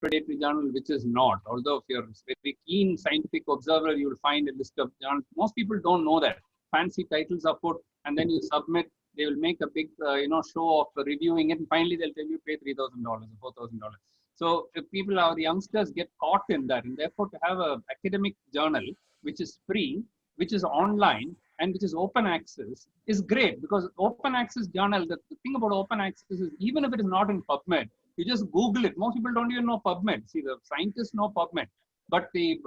predatory journal which is not. Although if you're a very keen scientific observer, you'll find a list of journals. Most people don't know that. Fancy titles are put, and then you submit. They will make a big, show of reviewing it, and finally they'll tell you pay $3,000 or $4,000. So if people, our youngsters, get caught in that, and therefore to have an academic journal which is free, which is online, and which is open access is great, because open access journal, the thing about open access is even if it is not in PubMed, you just Google it. Most people don't even know PubMed. See, the scientists know PubMed, but the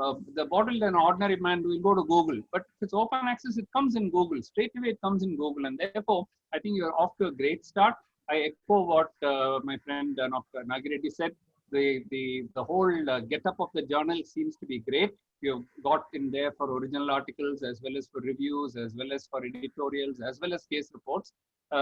bottle and ordinary man will go to Google. But if it's open access, it comes in Google. Straight away it comes in Google. And therefore, I think you're off to a great start. I echo what my friend Dr. Nagireddy said. The whole get-up of the journal seems to be great. You've got in there for original articles, as well as for reviews, as well as for editorials, as well as case reports.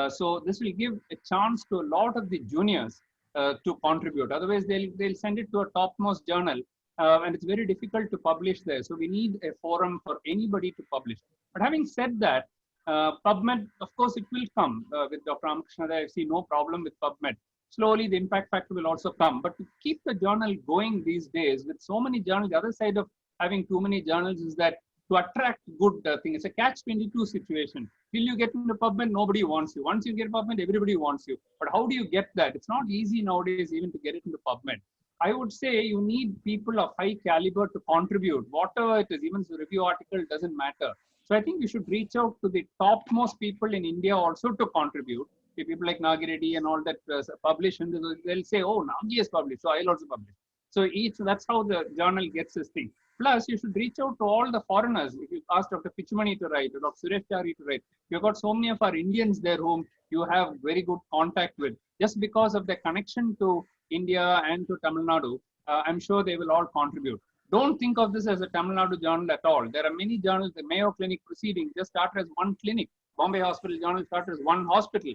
So this will give a chance to a lot of the juniors to contribute. Otherwise, they'll send it to a topmost journal, and it's very difficult to publish there. So we need a forum for anybody to publish. But having said that, PubMed, of course, it will come with Dr. Ramakrishna. I see no problem with PubMed. Slowly, the impact factor will also come. But to keep the journal going these days, with so many journals, the other side of having too many journals is that to attract good things, it's a catch-22 situation. Till you get into PubMed, nobody wants you. Once you get PubMed, everybody wants you. But how do you get that? It's not easy nowadays even to get it into PubMed. I would say you need people of high caliber to contribute. Whatever it is, even the review article doesn't matter. So I think you should reach out to the topmost people in India also to contribute. People like Nagireddy and all that publish, and they'll say, oh, Nagi has published, so I'll also publish. So that's how the journal gets this thing. Plus, you should reach out to all the foreigners. If you ask Dr. Pichmani to write, or Dr. Suresh Chari to write, you've got so many of our Indians there whom you have very good contact with. Just because of their connection to India and to Tamil Nadu, I'm sure they will all contribute. Don't think of this as a Tamil Nadu journal at all. There are many journals. The Mayo Clinic Proceedings just started as one clinic. Bombay Hospital Journal started as one hospital.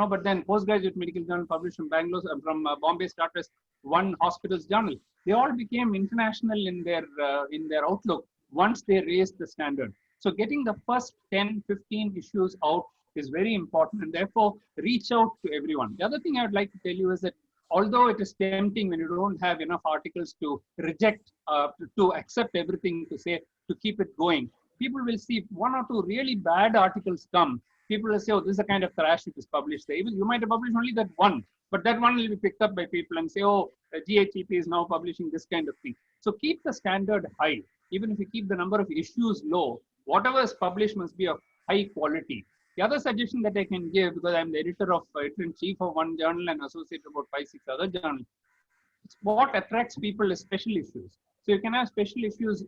But then Postgraduate Medical Journal published from Bangalore, from Bombay started as one hospital's journal. They all became international in their outlook once they raised the standard. So getting the first 10, 15 issues out is very important, and therefore reach out to everyone. The other thing I would like to tell you is that although it is tempting when you don't have enough articles to reject, to accept everything, to keep it going, people will see one or two really bad articles come. People will say, oh, this is the kind of trash which is published there. Even you might have published only that one, but that one will be picked up by people and say, oh, GHEP is now publishing this kind of thing. So keep the standard high. Even if you keep the number of issues low, whatever is published must be of high quality. The other suggestion that I can give, because I'm the editor-in-chief of one journal and associate about 5-6 other journals, what attracts people is special issues. So you can have special issues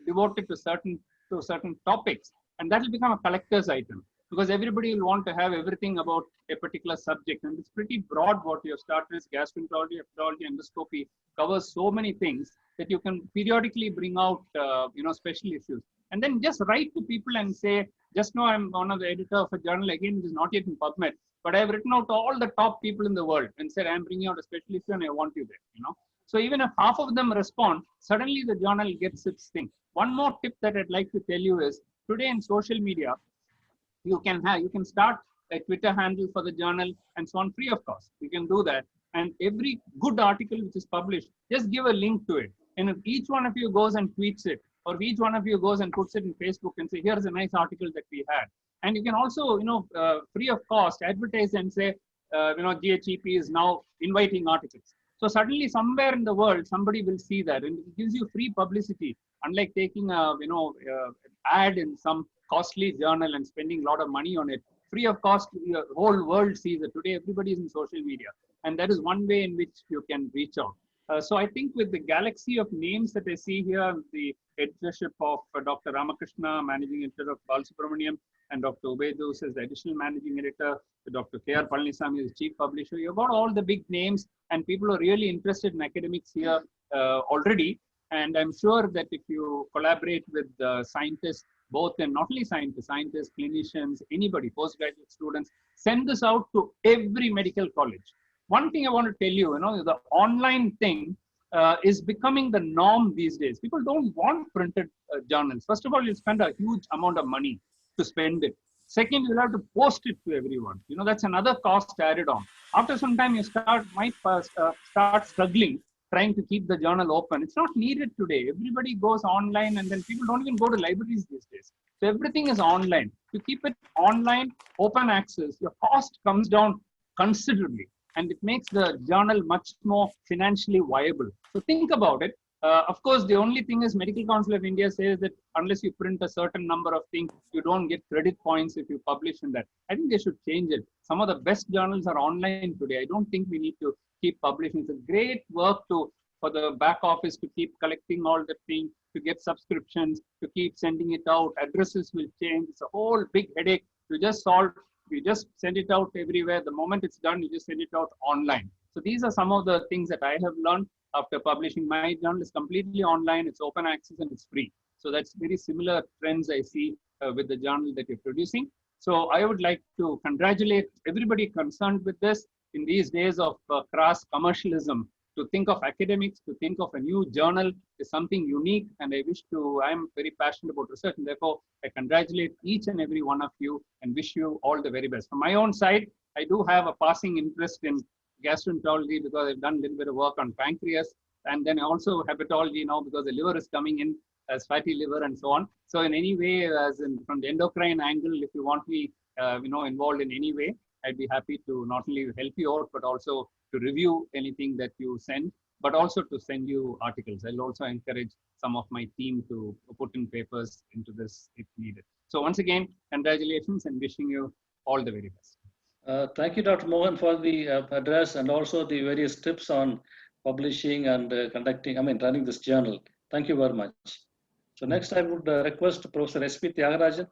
devoted to certain topics, and that will become a collector's item, because everybody will want to have everything about a particular subject. And it's pretty broad what you have started as gastroenterology, hepatology, endoscopy, covers so many things that you can periodically bring out, special issues. And then just write to people and say, just know I'm one of the editor of a journal, again, it is not yet in PubMed, but I've written out to all the top people in the world and said, I'm bringing out a special issue and I want you there, So even if half of them respond, suddenly the journal gets its thing. One more tip that I'd like to tell you is, today in social media, you can start a Twitter handle for the journal and so on, free of cost. You can do that. And every good article which is published, just give a link to it. And if each one of you goes and tweets it, or if each one of you goes and puts it in Facebook and say, here's a nice article that we had. And you can also, free of cost, advertise and say, GHEP is now inviting articles. So suddenly somewhere in the world, somebody will see that, and it gives you free publicity, unlike taking ad in some costly journal and spending a lot of money on it. Free of cost, the whole world sees it. Today, everybody is in social media. And that is one way in which you can reach out. So I think with the galaxy of names that I see here, the editorship of Dr. Ramakrishna, managing editor of Balasubramaniam, and Dr. Ubedus as the additional managing editor, Dr. K.R. Palanisamy is chief publisher. You've got all the big names and people are really interested in academics here already. And I'm sure that if you collaborate with scientists, both and not only scientists, clinicians, anybody, postgraduate students, send this out to every medical college. One thing I want to tell you, the online thing is becoming the norm these days. People don't want printed journals. First of all, you spend a huge amount of money to spend it. Second, you'll have to post it to everyone. That's another cost added on. After some time, you might start struggling trying to keep the journal open. It's not needed today. Everybody goes online, and then people don't even go to libraries these days. So everything is online. To keep it online, open access, your cost comes down considerably, and it makes the journal much more financially viable. So think about it. Of course, the only thing is Medical Council of India says that unless you print a certain number of things, you don't get credit points if you publish in that. I think they should change it. Some of the best journals are online today. I don't think we need to keep publishing. It's a great work for the back office to keep collecting all the things, to get subscriptions, to keep sending it out. Addresses will change. It's a whole big headache. You just send it out everywhere. The moment it's done, you just send it out online. So these are some of the things that I have learned after publishing. My journal is completely online, it's open access, and it's free. So that's very similar trends I see with the journal that you're producing. So I would like to congratulate everybody concerned with this in these days of crass commercialism. To think of academics, to think of a new journal is something unique, and I'm very passionate about research, and therefore I congratulate each and every one of you and wish you all the very best. From my own side, I do have a passing interest in gastroenterology because I've done a little bit of work on pancreas, and then also hepatology now because the liver is coming in as fatty liver and so on. So in any way, from the endocrine angle, if you want me, involved in any way, I'd be happy to not only help you out, but also to review anything that you send, but also to send you articles. I'll also encourage some of my team to put in papers into this if needed. So once again, congratulations and wishing you all the very best. Thank you, Dr. Mohan, for the address and also the various tips on publishing and running this journal. Thank you very much. So next I would request Professor S.P. Tyagarajan.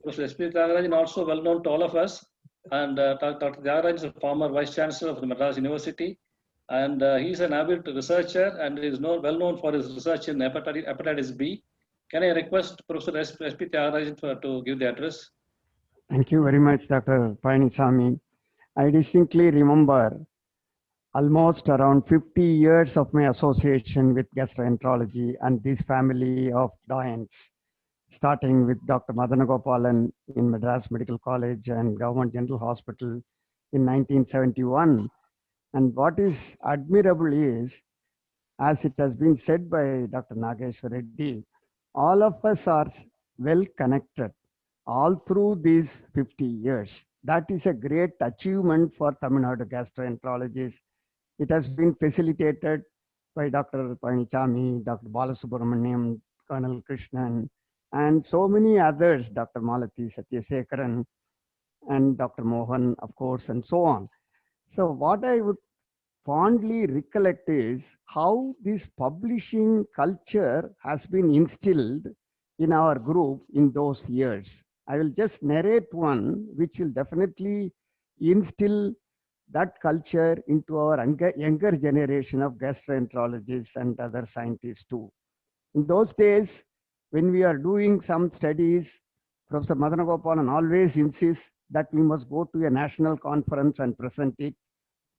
Professor S.P. Tyagarajan, also well known to all of us. And Dr. Tyagarajan is a former Vice Chancellor of the Madras University. And he's an avid researcher and is well known for his research in hepatitis B. Can I request Professor S.P. Tyagarajan to give the address? Thank you very much, Dr. Palanisamy. I distinctly remember almost around 50 years of my association with gastroenterology and this family of doyens, starting with Dr. Madanagopalan in Madras Medical College and Government General Hospital in 1971. And what is admirable is, as it has been said by Dr. Nageshwar Reddy, all of us are well connected all through these 50 years. That is a great achievement for Tamil Nadu gastroenterologists. It has been facilitated by Dr. Palanisamy, Dr. Balasubramaniam, Colonel Krishnan, and so many others, Dr. Malati Satyasekaran, and Dr. Mohan, of course, and so on. So what I would fondly recollect is how this publishing culture has been instilled in our group in those years. I will just narrate one which will definitely instill that culture into our younger generation of gastroenterologists and other scientists too. In those days, when we are doing some studies, Professor Madanagopalan always insists that we must go to a national conference and present it.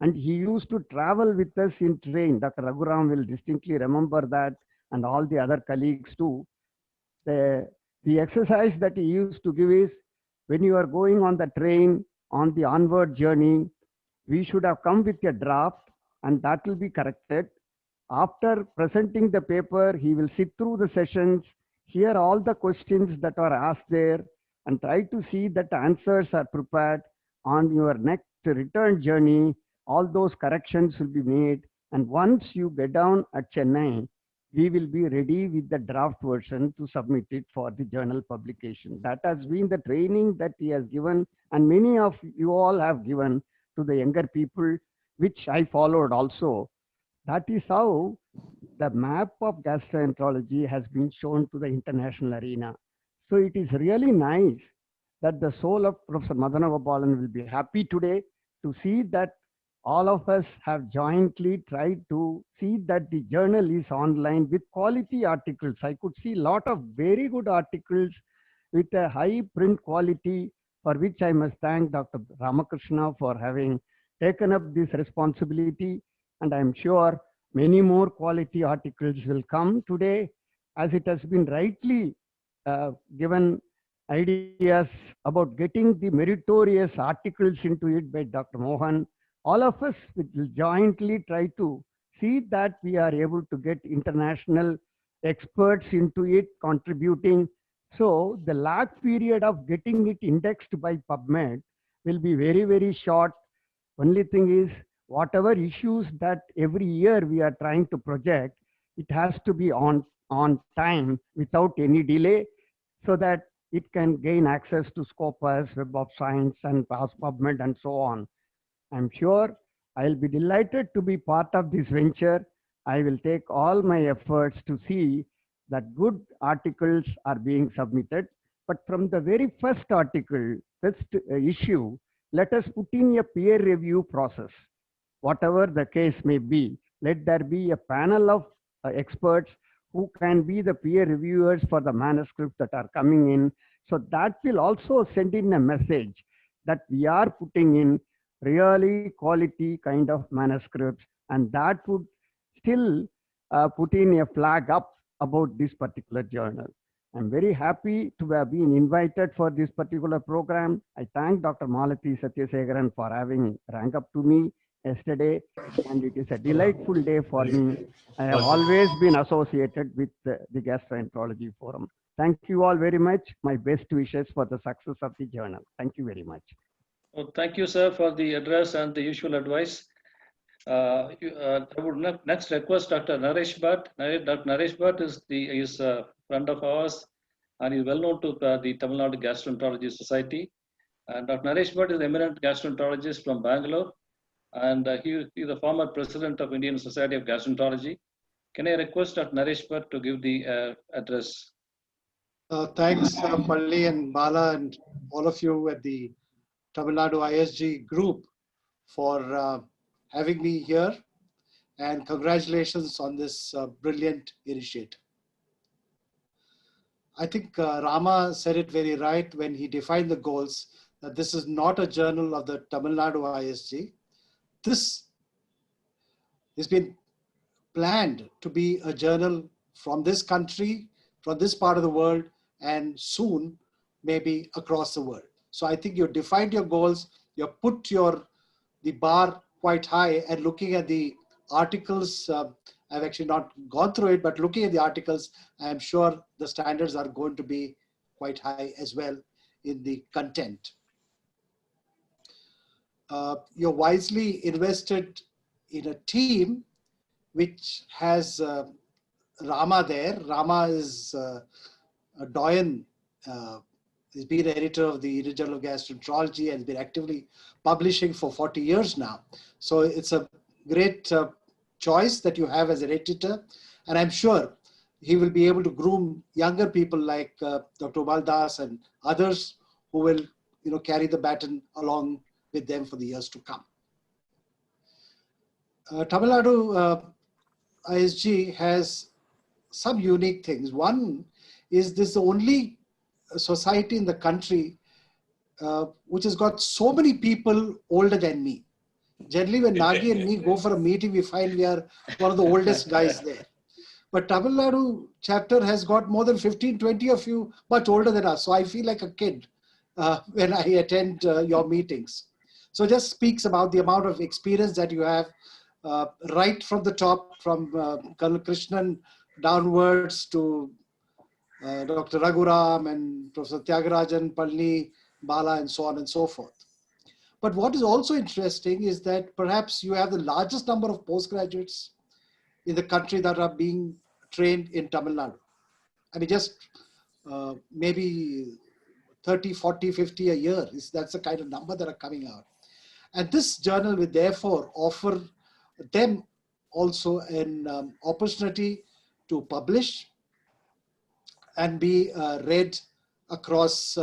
And he used to travel with us in train. Dr. Raghuram will distinctly remember that, and all the other colleagues too. The exercise that he used to give is, when you are going on the train on the onward journey, we should have come with a draft and that will be corrected. After presenting the paper, he will sit through the sessions, hear all the questions that are asked there, and try to see that answers are prepared. On your next return journey, all those corrections will be made. And once you get down at Chennai, we will be ready with the draft version to submit it for the journal publication. That has been the training that he has given, and many of you all have given to the younger people, which I followed also. That is how the map of gastroenterology has been shown to the international arena. So it is really nice that the soul of Professor Madanagopalan will be happy today to see that all of us have jointly tried to see that the journal is online with quality articles. I could see a lot of very good articles with a high print quality, for which I must thank Dr. Ramakrishna for having taken up this responsibility. And I'm sure many more quality articles will come today, as it has been rightly given ideas about getting the meritorious articles into it by Dr. Mohan. All of us will jointly try to see that we are able to get international experts into it contributing. So the lag period of getting it indexed by PubMed will be very, very short. Only thing is, whatever issues that every year we are trying to project, it has to be on time without any delay so that it can gain access to Scopus, Web of Science, and PubMed, and so on. I'm sure I'll be delighted to be part of this venture. I will take all my efforts to see that good articles are being submitted. But from the very first article, first issue, let us put in a peer review process. Whatever the case may be, let there be a panel of experts who can be the peer reviewers for the manuscripts that are coming in. So that will also send in a message that we are putting in really quality kind of manuscripts, and that would still put in a flag up about this particular journal. I'm very happy to have been invited for this particular program. I thank Dr. Malathi Satyasekaran for having rang up to me yesterday, and it is a delightful day for me. I have always been associated with the Gastroenterology Forum. Thank you all very much. My best wishes for the success of the journal. Thank you very much. Well, thank you, sir, for the address and the usual advice. I would next request Dr. Naresh Bhatt. Dr. Naresh Bhatt is a friend of ours, and is well known to the Tamil Nadu Gastroenterology Society. And Dr. Naresh Bhatt is an eminent gastroenterologist from Bangalore, and he is the former president of Indian Society of Gastroenterology. Can I request Dr. Naresh Bhatt to give the address? Thanks, Palli and Bala, and all of you at the Tamil Nadu ISG group for having me here, and congratulations on this brilliant initiative. I think Rama said it very right when he defined the goals, that this is not a journal of the Tamil Nadu ISG. This has been planned to be a journal from this country, from this part of the world, and soon maybe across the world. So I think you defined your goals, you put the bar quite high, and looking at the articles, I've actually not gone through it, but looking at the articles, I'm sure the standards are going to be quite high as well in the content. You're wisely invested in a team which has Rama there. Rama is a doyen. He's been editor of the Indian Journal of Gastroenterology and has been actively publishing for 40 years now. So it's a great choice that you have as an editor. And I'm sure he will be able to groom younger people like Dr. Ubal Das and others who will carry the baton along with them for the years to come. Tamil Nadu ISG has some unique things. One is this is the only society in the country which has got so many people older than me. Generally, when Nagi and me go for a meeting, we find we are one of the oldest guys there. But Tamil Nadu chapter has got more than 15, 20 of you much older than us. So I feel like a kid when I attend your meetings. So just speaks about the amount of experience that you have right from the top, from Colonel Krishnan downwards to Dr. Raghuram and Professor Tyagarajan, Palni, Bala, and so on and so forth. But what is also interesting is that perhaps you have the largest number of postgraduates in the country that are being trained in Tamil Nadu. I mean, just maybe 30, 40, 50 a year. That's the kind of number that are coming out. And this journal will therefore offer them also an opportunity to publish and be read across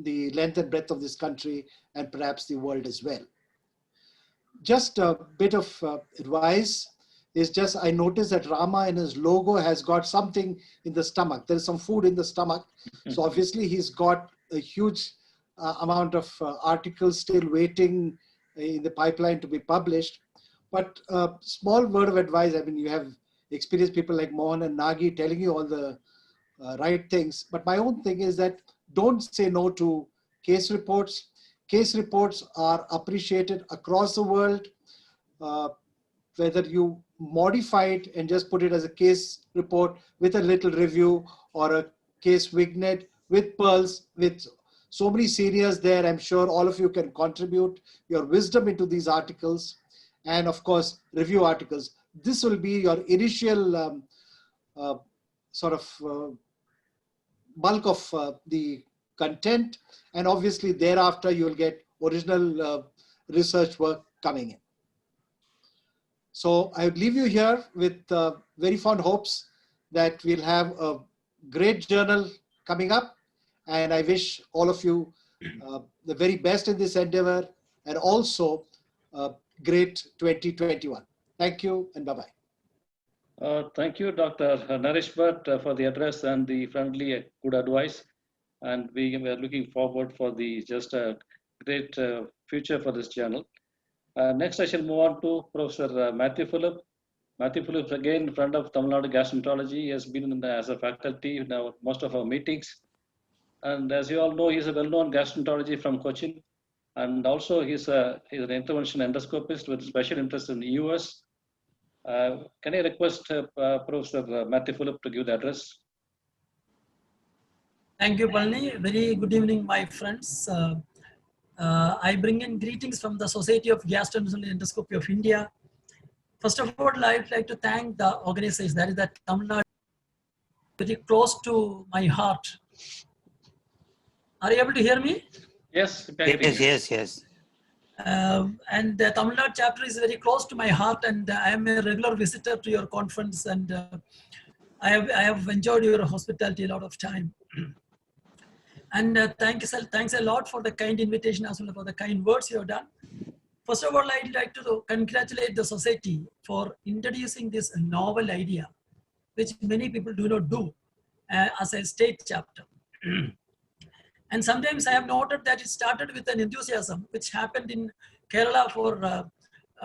the length and breadth of this country and perhaps the world as well. Just a bit of advice is just, I noticed that Rama in his logo has got something in the stomach. There's some food in the stomach. So obviously he's got a huge amount of articles still waiting in the pipeline to be published. But a small word of advice, I mean, you have experienced people like Mohan and Nagi telling you all the right things. But my own thing is that don't say no to case reports. Case reports are appreciated across the world. whether you modify it and just put it as a case report with a little review, or a case vignette with pearls, with so many seniors there. I'm sure all of you can contribute your wisdom into these articles, and of course, review articles. This will be your initial bulk of the content, and obviously thereafter you will get original research work coming in. So I would leave you here with very fond hopes that we'll have a great journal coming up, and I wish all of you the very best in this endeavor, and also great 2021. Thank you, and bye-bye. Thank you, Dr. Naresh Bhatt, for the address and the friendly, good advice. And we are looking forward for the just a great future for this journal. Next, I shall move on to Professor Matthew Philip. Matthew Philip, again, friend of Tamil Nadu Gastroenterology. He has been as a faculty in most of our meetings. And as you all know, he's a well-known gastroenterology from Cochin. And also he's an intervention endoscopist with special interest in the US. Can I request Professor Matthew Philip to give the address? Thank you, Palani. Very good evening, my friends. I bring in greetings from the Society of Gastroenterology and Endoscopy of India. First of all, I'd like to thank the organizers, that is that Tamil Nadu, very close to my heart. Are you able to hear me? Yes. Yes. And the Tamil Nadu chapter is very close to my heart, and I am a regular visitor to your conference, and I have enjoyed your hospitality a lot of time. And thanks a lot for the kind invitation as well as for the kind words you have done. First of all, I'd like to congratulate the society for introducing this novel idea, which many people do not do as a state chapter. And sometimes I have noted that it started with an enthusiasm, which happened in Kerala for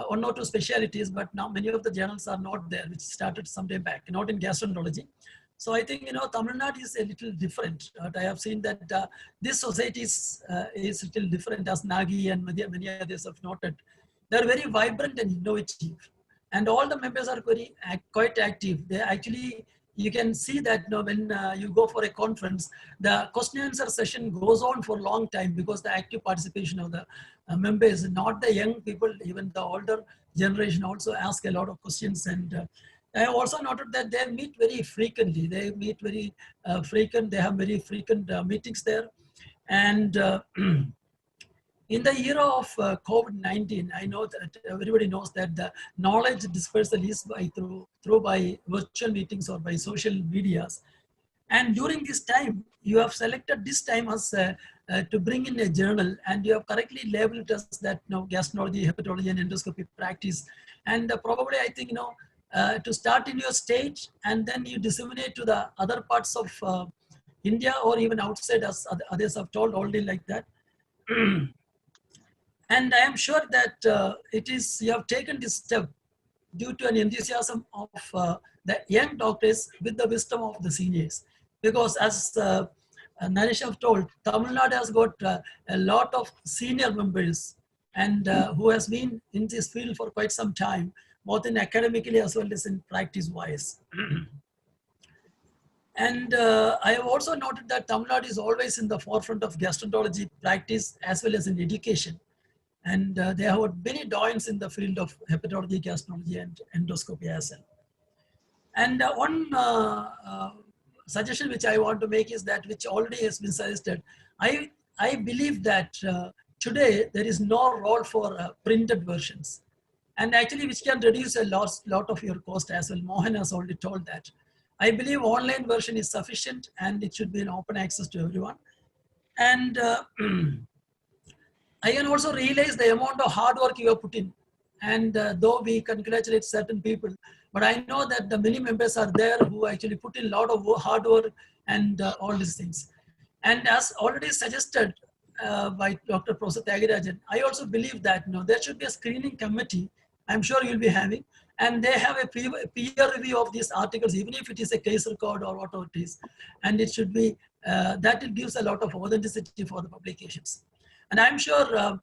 one or two specialties, but now many of the journals are not there, which started some time back, not in gastroenterology. So I think, Tamil Nadu is a little different. I have seen that this society is a little different, as Nagi and many others have noted. They're very vibrant and innovative. And all the members are quite active. They actually, you can see that when you go for a conference, the question and answer session goes on for a long time, because the active participation of the members, not the young people, even the older generation also ask a lot of questions. And I also noted that they meet very frequently. They meet very frequent. They have very frequent meetings there. And in the era of COVID-19, I know that everybody knows that the knowledge dispersal is through by virtual meetings or by social medias. And during this time, you have selected this time as to bring in a journal, and you have correctly labeled it as that gastroenterology, hepatology, and endoscopy practice. And probably, I think, to start in your state, and then you disseminate to the other parts of India or even outside, as others have told already like that. And I am sure that you have taken this step due to an enthusiasm of the young doctors with the wisdom of the seniors. Because as Naresh have told, Tamil Nadu has got a lot of senior members, and who has been in this field for quite some time, both in academically as well as in practice-wise. And I have also noted that Tamil Nadu is always in the forefront of gastroenterology practice as well as in education. And they have many doyens in the field of hepatology, gastroenterology, and endoscopy as well. And one suggestion which I want to make is that, which already has been suggested, I believe that today there is no role for printed versions. And actually, which can reduce a lot of your cost as well. Mohan has already told that. I believe online version is sufficient, and it should be in open access to everyone. And I can also realize the amount of hard work you have put in. And though we congratulate certain people, but I know that the many members are there who actually put in a lot of hard work and all these things. And as already suggested by Dr. Professor Tyagarajan, I also believe that there should be a screening committee. I'm sure you'll be having, and they have a peer review of these articles, even if it is a case record or whatever it is. And it should be, that it gives a lot of authenticity for the publications. And I'm sure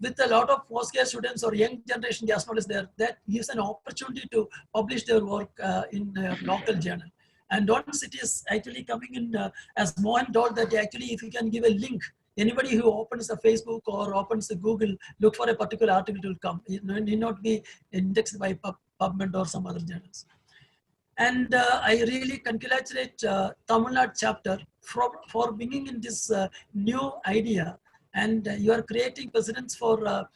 with a lot of postgrad students or young generation gastroenterologists there, that gives an opportunity to publish their work in a local journal. And once it is actually coming in, as Mohan told, that actually if you can give a link, anybody who opens a Facebook or opens a Google, look for a particular article, it will come. It need not be indexed by PubMed or some other journals. And I really congratulate Tamil Nadu chapter for bringing in this new idea. And you are creating precedents for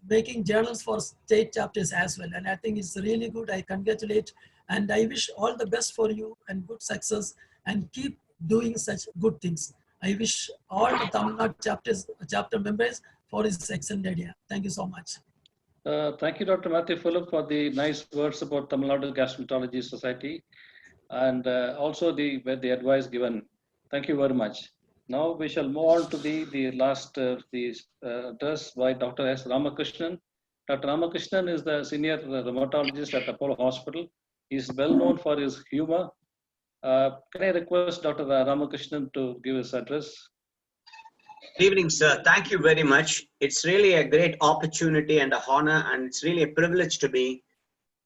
making journals for state chapters as well. And I think it's really good. I congratulate and I wish all the best for you and good success and keep doing such good things. I wish all the Tamil Nadu chapter members for this excellent idea. Thank you so much. Thank you, Dr. Matthew Philip, for the nice words about Tamil Nadu Gastroenterology Society and also the advice given. Thank you very much. Now we shall move on to the last address by Dr. S. Ramakrishnan. Dr. Ramakrishnan is the senior rheumatologist at Apollo Hospital. He is well known for his humor. Can I request Dr. Ramakrishnan to give his address? Good evening, sir. Thank you very much. It's really a great opportunity and an honor, and it's really a privilege to be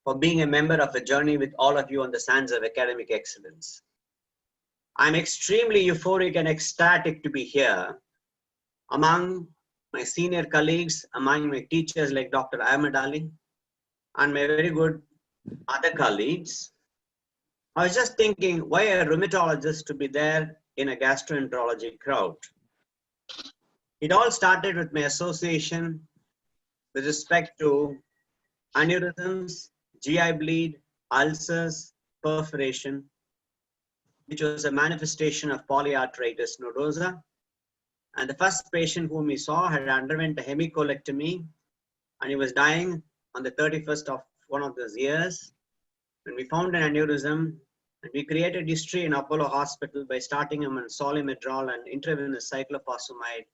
for being a member of a journey with all of you on the sands of academic excellence. I'm extremely euphoric and ecstatic to be here among my senior colleagues, among my teachers like Dr. Ahmed Ali, and my very good other colleagues. I was just thinking, why a rheumatologist to be there in a gastroenterology crowd? It all started with my association with respect to aneurysms, GI bleed, ulcers, perforation, which was a manifestation of polyarteritis nodosa. And the first patient whom we saw had underwent a hemicolectomy, and he was dying on the 31st of one of those years. When we found an aneurysm, and we created history in Apollo Hospital by starting him on Solimedrol and intravenous cyclophosphamide,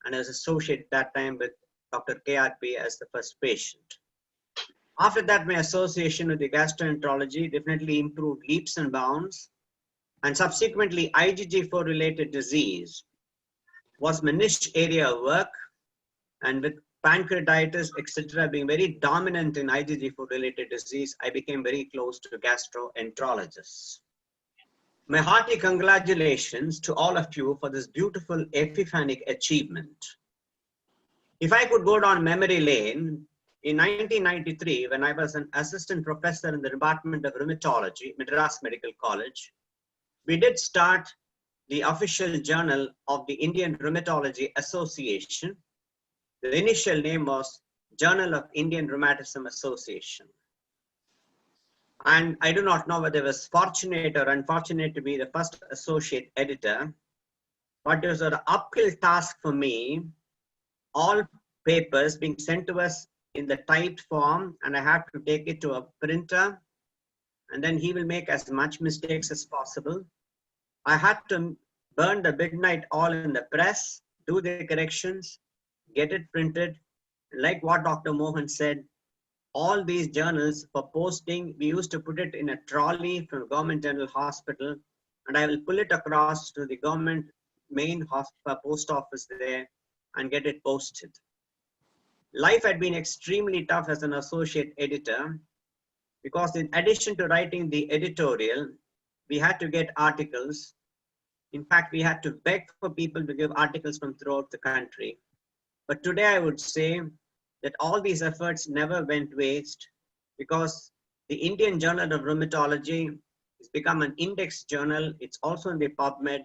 and I was associated that time with Dr. KRP as the first patient. After that, my association with the gastroenterology definitely improved leaps and bounds, and subsequently IgG4 related disease was my niche area of work, and with pancreatitis, etc. being very dominant in IgG4 related disease, I became very close to gastroenterologists. My hearty congratulations to all of you for this beautiful epiphanic achievement. If I could go down memory lane, in 1993, when I was an assistant professor in the Department of Rheumatology, Madras Medical College, we did start the official journal of the Indian Rheumatology Association. The initial name was Journal of Indian Rheumatism Association. And I do not know whether I was fortunate or unfortunate to be the first associate editor, but it was an uphill task for me, all papers being sent to us in the typed form, and I have to take it to a printer, and then he will make as much mistakes as possible. I had to burn the midnight oil in the press, do the corrections, get it printed. Like what Dr. Mohan said, all these journals for posting, we used to put it in a trolley from Government General Hospital, and I will pull it across to the government main post office there and get it posted. Life had been extremely tough as an associate editor, because in addition to writing the editorial, we had to get articles. In fact, we had to beg for people to give articles from throughout the country. But today I would say that all these efforts never went waste, because the Indian Journal of Rheumatology has become an index journal. It's also in the PubMed,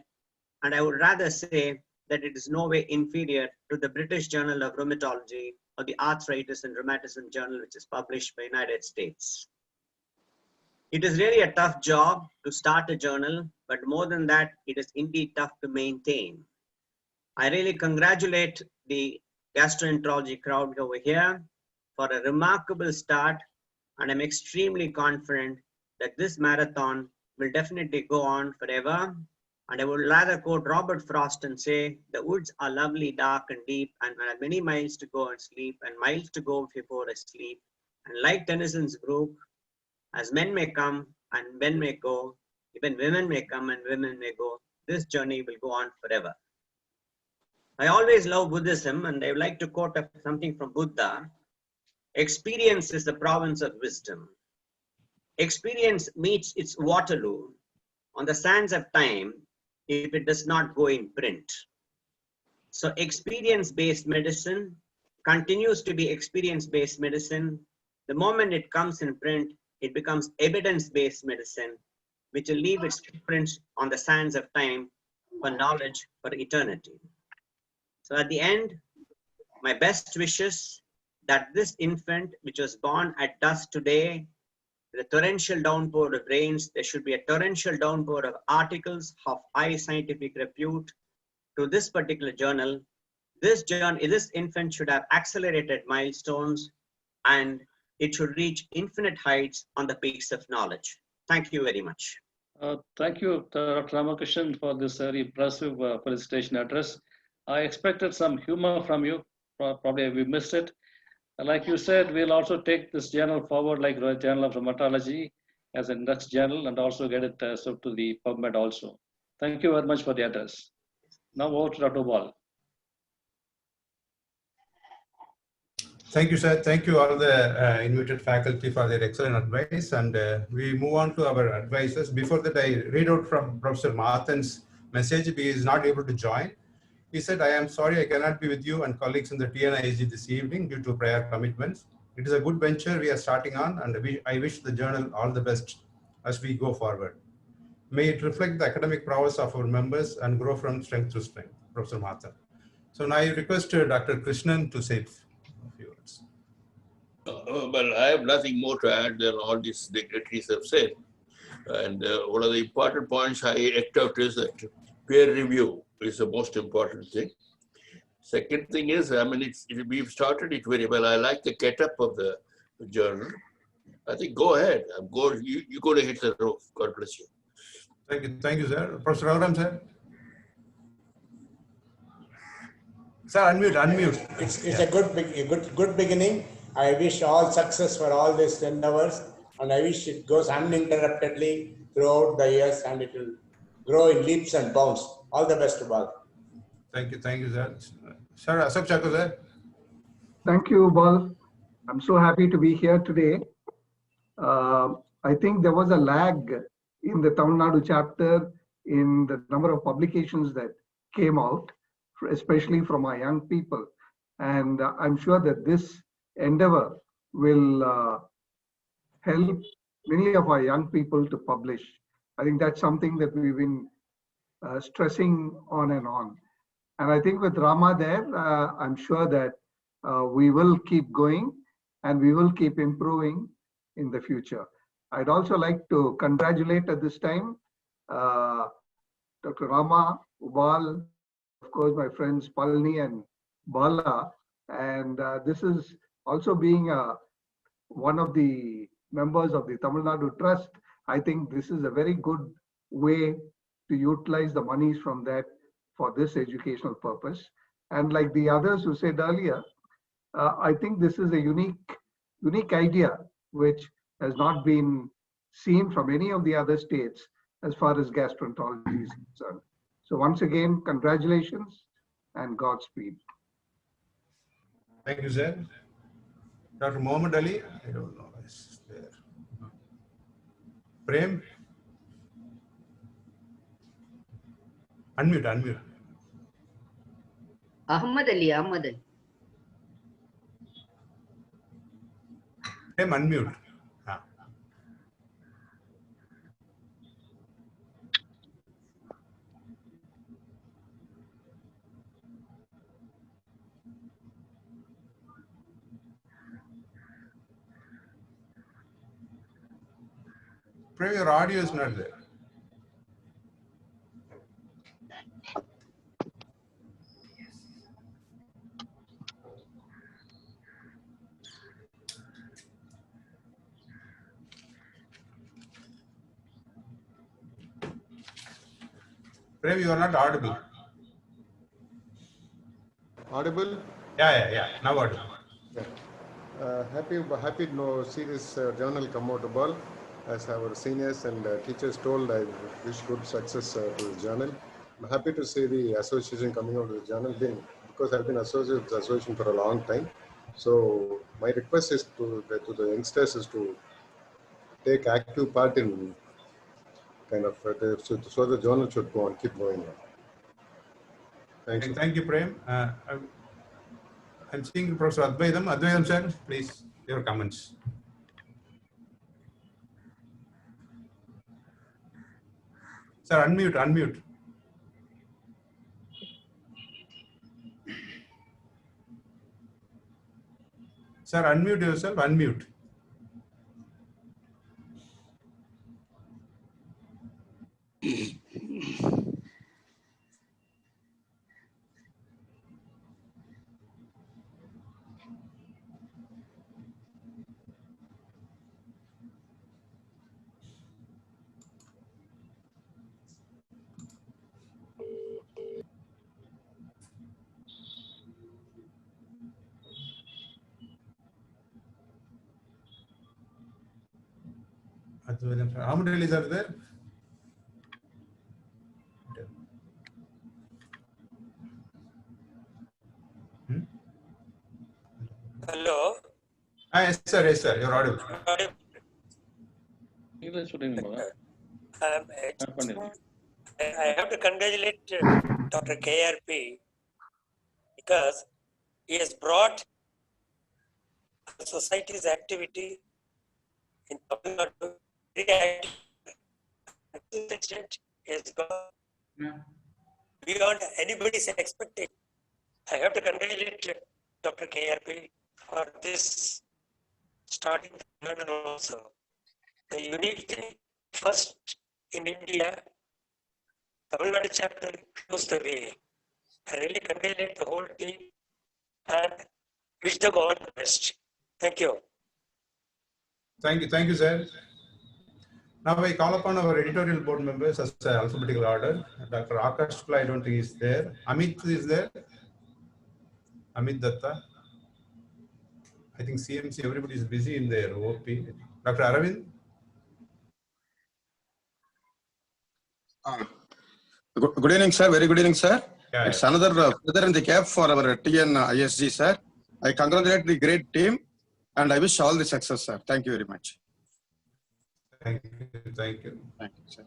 and I would rather say that it is no way inferior to the British Journal of Rheumatology or the Arthritis and Rheumatism Journal, which is published by the United States. It is really a tough job to start a journal, but more than that, it is indeed tough to maintain. I really congratulate the gastroenterology crowd over here for a remarkable start, and I'm extremely confident that this marathon will definitely go on forever. And I would rather quote Robert Frost and say, the woods are lovely, dark and deep, and I have many miles to go and sleep, and miles to go before I sleep. And like Tennyson's brook, as men may come and men may go, even women may come and women may go, this journey will go on forever. I always love Buddhism, and I would like to quote something from Buddha. Experience is the province of wisdom. Experience meets its Waterloo on the sands of time if it does not go in print. So experience-based medicine continues to be experience-based medicine. The moment it comes in print, it becomes evidence-based medicine, which will leave its footprints on the sands of time for knowledge for eternity. So at the end, my best wishes that this infant, which was born at dusk today, the torrential downpour of rains, there should be a torrential downpour of articles of high scientific repute to this particular journal. This infant should have accelerated milestones, and it should reach infinite heights on the peaks of knowledge. Thank you very much. Thank you, Dr. Ramakrishnan, for this very impressive felicitation address. I expected some humor from you. Probably we missed it. Like you said, we'll also take this journal forward, like the Journal of Rheumatology, as a next journal, and also get it served to the PubMed also. Thank you very much for the address. Now over to Dr. Ubal. Thank you, sir. Thank you all the invited faculty for their excellent advice. And we move on to our advisors. Before that, I read out from Professor Marthan's message. He is not able to join. He said, I am sorry I cannot be with you and colleagues in the TNISG this evening due to prior commitments. It is a good venture we are starting on, and I wish the journal all the best as we go forward. May it reflect the academic prowess of our members and grow from strength to strength. Professor Marthan. So now I request Dr. Krishnan to say a few words. Well, I have nothing more to add than all these dignitaries have said. And one of the important points I act out is that peer review is the most important thing. Second thing is, I mean, we've started it very well. I like the get-up of the journal. I think go ahead. You're going to hit the roof. God bless you. Thank you, sir. Professor Raghuram, sir. Sir, unmute. It's a good beginning. I wish all success for all these endeavors, and I wish it goes uninterruptedly throughout the years, and it will grow in leaps and bounds. All the best to all. Thank you, sir. Sir, Ashok Chakra, sir. Thank you, Bal. I'm so happy to be here today. I think there was a lag in the Tamil Nadu chapter in the number of publications that came out, especially from our young people. And I'm sure that this endeavor will help many of our young people to publish. I think that's something that we've been stressing on and on. And I think with Rama there, I'm sure that we will keep going and we will keep improving in the future. I'd also like to congratulate at this time Dr. Rama, Ubal, of course, my friends Palni and Bala. And this is also being one of the members of the Tamil Nadu Trust. I think this is a very good way to utilize the monies from that for this educational purpose. And like the others who said earlier, I think this is a unique idea which has not been seen from any of the other states as far as gastroenterology is concerned. So once again, congratulations and Godspeed. Thank you, sir. Dr. Mohammed Ali, I don't know, is there. Prem? Unmute. Ahmad Ali. Prem, unmute. Prem, your audio is not there. Prem, you are not audible. Audible? Yeah. Now audible. Yeah. Happy to see this journal come out of Bal. As our seniors and teachers told, I wish good success to the journal. I'm happy to see the association coming out with the journal because I've been associated with the association for a long time. So my request is to the youngsters is to take active part in kind of so the journal should go on, keep going on. Thanks. Thank you, Prem. I'm seeing Professor Advaitam. Advaitam, sir, please, your comments. Sir, unmute. Sir, unmute yourself, unmute. How many releases are there? Hello. Yes, sir. You're audible. I have to congratulate Dr. KRP because he has brought the society's activity in Tamil Nadu very active. Has gone beyond anybody's expectation. I have to congratulate Dr. KRP for this starting London also. The unique thing, first in India, Tamil Nadu chapter closed the way. I really congratulate the whole team and wish them all the best. Thank you. Thank you, sir. Now I call upon our editorial board members as alphabetical order. Dr. Akash Shukla, I don't think is there. Amit is there. Amit Datta. I think CMC, everybody is busy in their OP. Dr. Aravind. Good evening, sir. Very good evening, sir. Yeah, it's another feather in the cap for our TN ISG, sir. I congratulate the great team and I wish all the success, sir. Thank you very much. Thank you. Thank you, sir.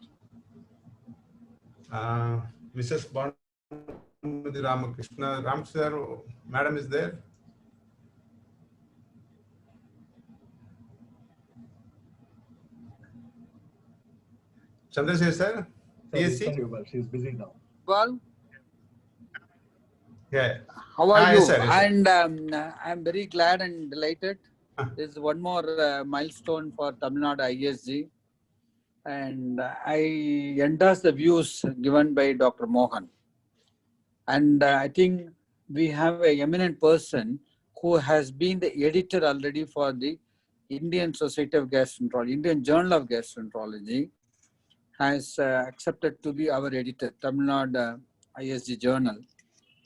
Mrs. Bhanumati Ramakrishna. Ram sir, madam is there? Chandrasekhar sir? CSC? She's busy now. Well, yeah. How are you? Yes, sir, yes, sir. And I'm very glad and delighted. There's one more milestone for Tamil Nadu ISG. And I endorse the views given by Dr. Mohan. And I think we have an eminent person who has been the editor already for the Indian Society of Gastroenterology, Indian Journal of Gastroenterology, has accepted to be our editor, Tamil Nadu ISG Journal,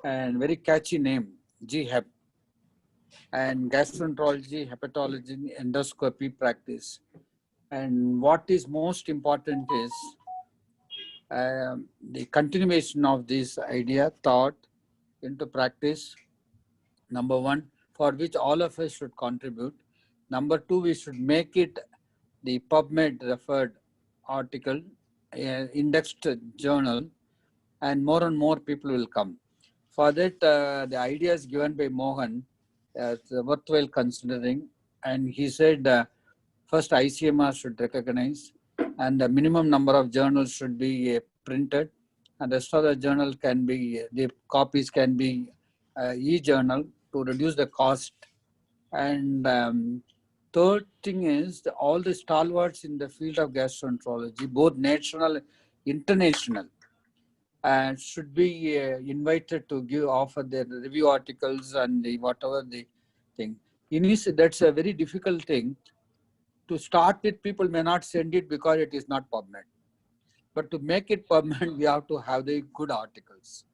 and very catchy name, GHEP, and gastroenterology, hepatology, endoscopy practice. And what is most important is the continuation of this idea, thought into practice. Number one, for which all of us should contribute. Number two, we should make it the PubMed referred article, indexed journal, and more people will come. For that, the ideas given by Mohan worthwhile considering. And he said, first ICMR should recognize, and the minimum number of journals should be printed, and the rest of the journal can be, the copies can be e-journal to reduce the cost. And third thing is all the stalwarts in the field of gastroenterology, both national, international, should be invited to offer their review articles and whatever the thing. That's a very difficult thing. To start with, people may not send it because it is not PubMed. But to make it PubMed, we have to have the good articles.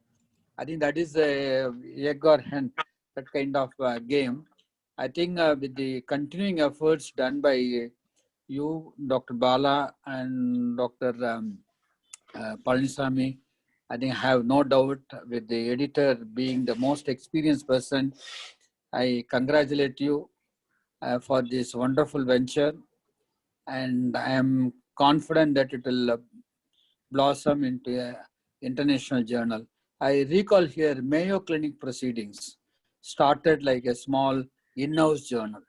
I think that is a egg or hen, that kind of game. I think with the continuing efforts done by you, Dr. Bala and Dr. Palanisamy, I think I have no doubt with the editor being the most experienced person. I congratulate you for this wonderful venture, and I am confident that it will blossom into an international journal. I recall here Mayo Clinic Proceedings started like a small in-house journal.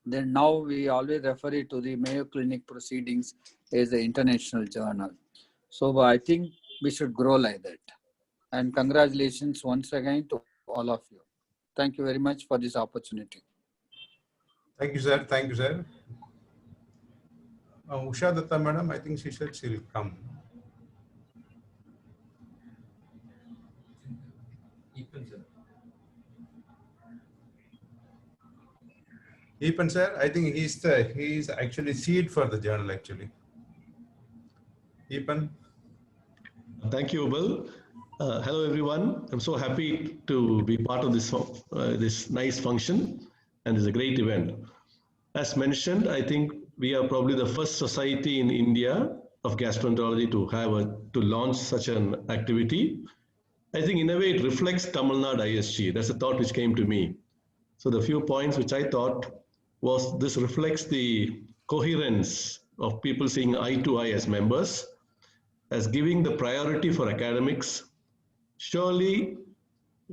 Then now we always refer it to the Mayo Clinic Proceedings as an international journal. So I think we should grow like that. And congratulations once again to all of you. Thank you very much for this opportunity. Thank you, sir. Thank you, sir. Usha Datta, madam, I think she said she'll come. Epan, sir, I think he's actually seed for the journal actually. Epan. Thank you, Bill. Hello, everyone. I'm so happy to be part of this this nice function, and it's a great event. As mentioned, I think we are probably the first society in India of gastroenterology to launch such an activity. I think in a way it reflects Tamil Nadu ISG. That's a thought which came to me. So the few points which I thought was this reflects the coherence of people seeing eye to eye as members, as giving the priority for academics, surely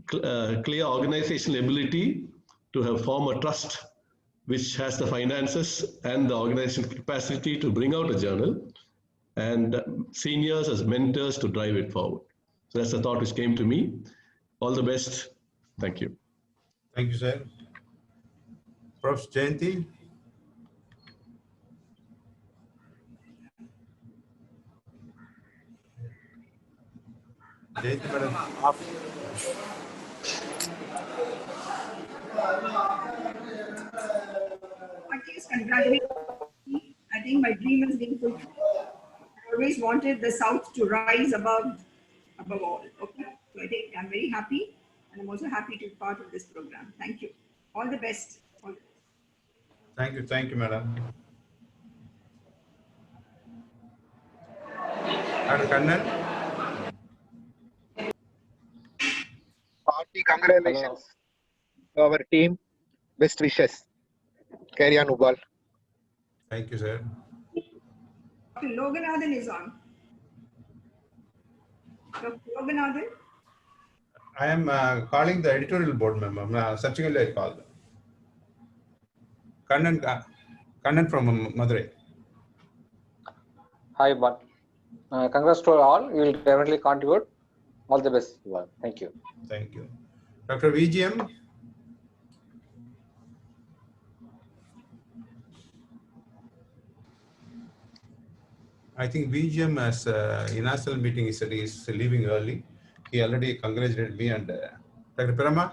clear organizational ability to have form a trust which has the finances and the organizational capacity to bring out a journal, and seniors as mentors to drive it forward. So that's the thought which came to me. All the best. Thank you. Thank you, sir. Prof. Jayanti. Jayanti, madam. Congratulations. I think my dream has been fulfilled. I always wanted the South to rise above all. Okay, so I think I'm very happy, and I'm also happy to be part of this program. Thank you. All the best. Thank you, madam. Dr. Kannan. Party congratulations to our team. Best wishes. Carry on, Ubal. Thank you, sir. Dr. Loganathan is on. Dr. Loganathan? I am calling the editorial board member. Subsequently, I call. Kannan from Madurai. Hi, but congrats to all. You will definitely contribute. All the best. Thank you. Thank you. Dr. VGM. I think VGM as inaugural meeting is leaving early. He already congratulated me and Dr. Pirama.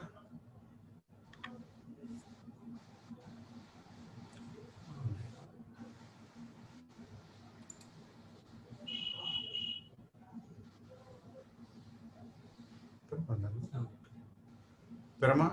Pirama.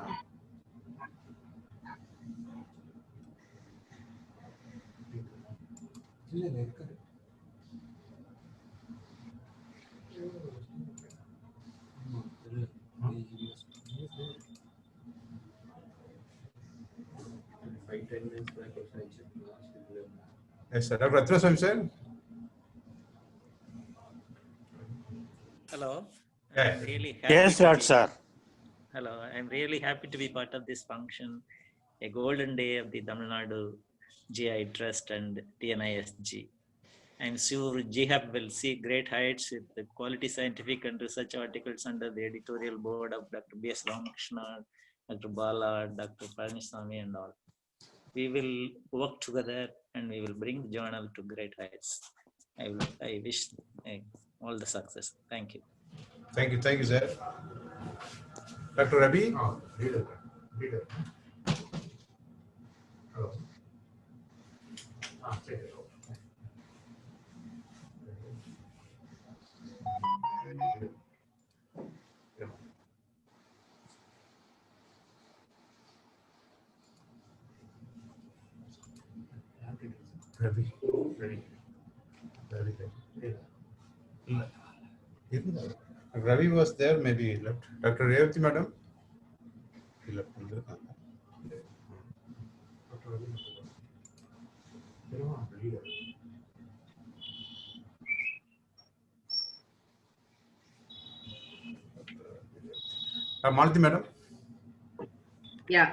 Yes, sir. Dr. Ratnaswamy, sir. Hello. Yeah. I'm really happy. Yes, sir. Hello. I'm really happy to be part of this function, a golden day of the Tamil Nadu GI Trust and TNISG. I'm sure GHAP will see great heights with the quality scientific and research articles under the editorial board of Dr. B.S. Ramakrishnan, Dr. Bala, Dr. Palaniswamy and all. We will work together and we will bring the journal to great heights. I wish all the success. Thank you. Thank you, sir. Dr. Rabi. Reader. Hello. Ravi. Ravi was there, maybe he left. Dr. Revati madam? He left. Malati madam? Yeah.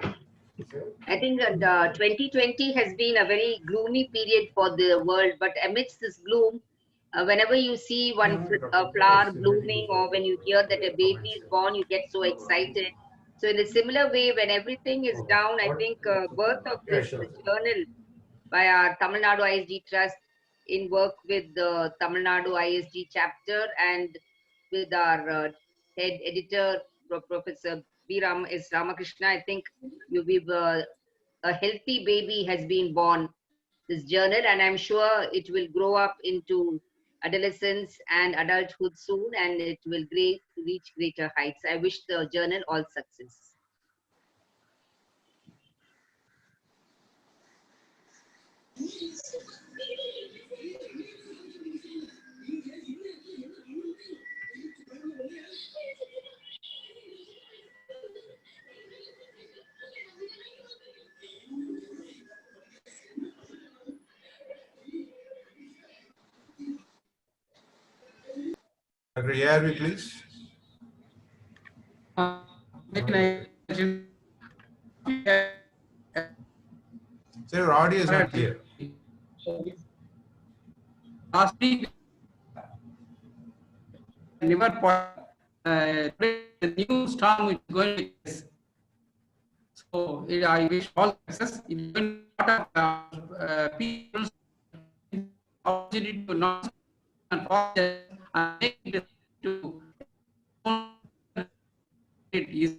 I think the 2020 has been a very gloomy period for the world, but amidst this gloom, whenever you see one flower blooming or when you hear that a baby is born, you get so excited. So in a similar way, when everything is down, I think birth of this journal by our Tamil Nadu ISD Trust in work with the Tamil Nadu ISD chapter and with our head editor, Professor B. Ramakrishna, I think a healthy baby has been born, this journal, and I'm sure it will grow up into adolescence and adulthood soon, and it will reach greater heights. I wish the journal all success. Dr. ARV, please. Sir, your audio is not clear. Last week, never the new storm is going to be. So I wish all success. Even people opportunity to not and make it to it is.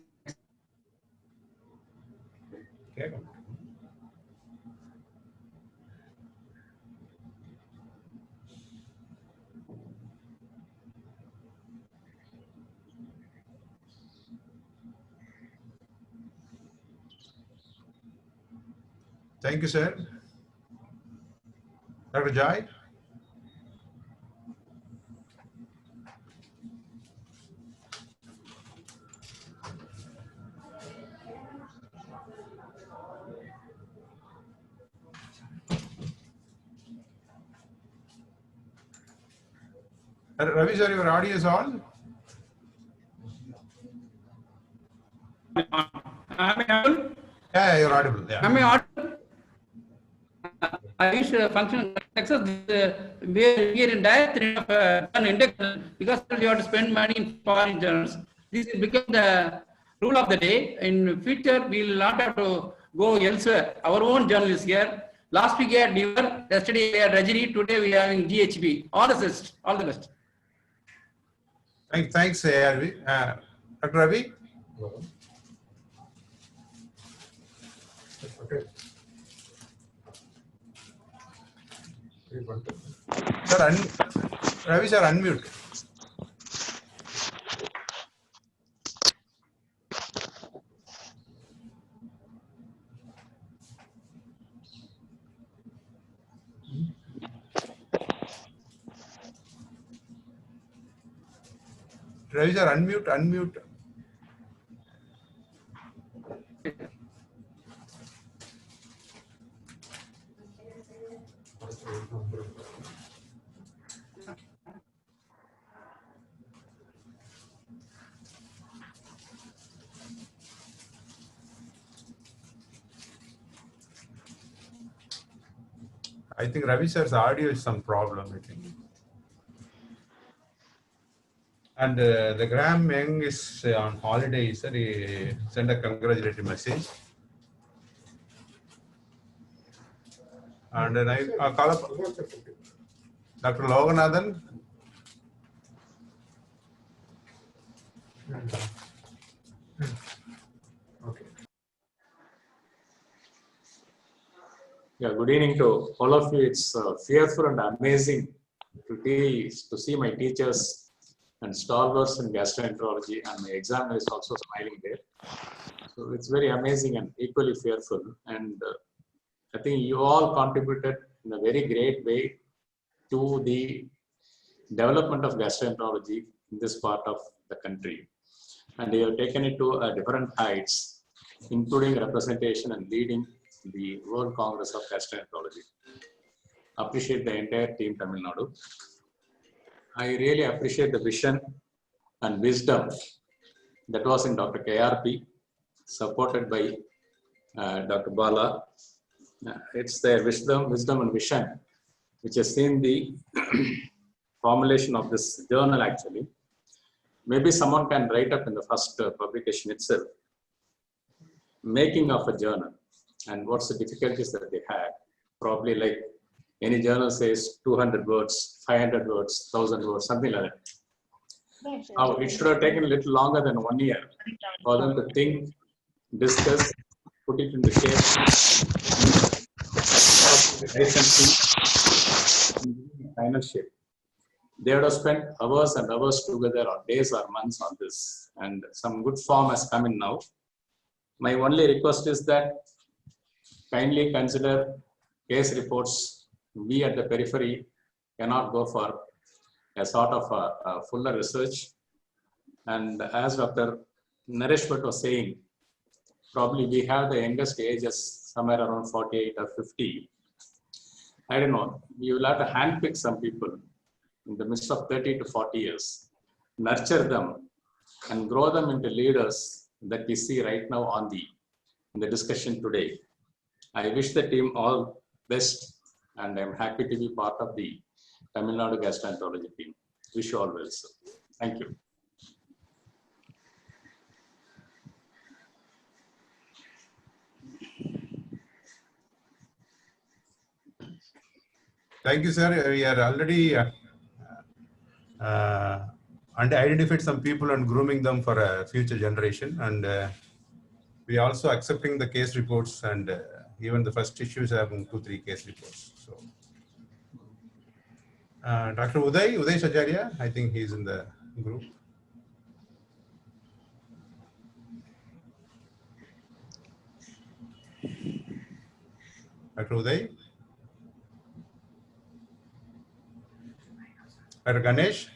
Thank you, sir. Dr. Jai? Ravi, sir, your audio is on? Am I audible? Yeah, you're audible. Yeah. Am I audible? I wish function success. We are in dire need of an index because you have to spend money in foreign journals. This will become the rule of the day. In future, we will not have to go elsewhere. Our own journal is here. Last week we had Beaver, yesterday we had Rajini, today we are having GHB. All the best. All the best. Thanks, ARV. Dr. Ravi? Okay. Sir, Ravi, sir, unmute. Ravi, sir, unmute. I think Ravi sir's audio is some problem, I think. And the Graham Young is on holiday, sir. He sent a congratulatory message. And then I call up Dr. Loganathan. Okay. Yeah, good evening to all of you. It's fearful and amazing to see my teachers and stalwarts in gastroenterology, and my examiner is also smiling there. So it's very amazing and equally fearful. And I think you all contributed in a very great way to the development of gastroenterology in this part of the country. And you have taken it to different heights, including representation and leading the World Congress of Gastroenterology. Appreciate the entire team Tamil Nadu. I really appreciate the vision and wisdom that was in Dr. KRP, supported by Dr. Bala. It's their wisdom and vision, which has seen the formulation of this journal actually. Maybe someone can write up in the first publication itself, making of a journal and what's the difficulties that they had. Probably like any journal says 200 words, 500 words, 1,000 words, something like that. Now, it should have taken a little longer than 1 year for them to think, discuss, put it into shape, final shape. They would have spent hours and hours together, or days or months on this, and some good form has come in now. My only request is that kindly consider case reports. We at the periphery cannot go for a sort of a fuller research. And as Dr. Naresh Bhatt was saying, probably we have the youngest ages somewhere around 48 or 50. I don't know, you will have to handpick some people in the midst of 30 to 40 years, nurture them and grow them into leaders that we see right now in the discussion today. I wish the team all best, and I'm happy to be part of the Tamil Nadu Gastroenterology team. Wish you all well, sir. Thank you. Thank you, sir. We are already identified some people and grooming them for a future generation. And we are also accepting the case reports, and even the first issues having 2-3 case reports. So, Dr. Uday Sajaria, I think he's in the group. Dr. Uday? Dr. Ganesh?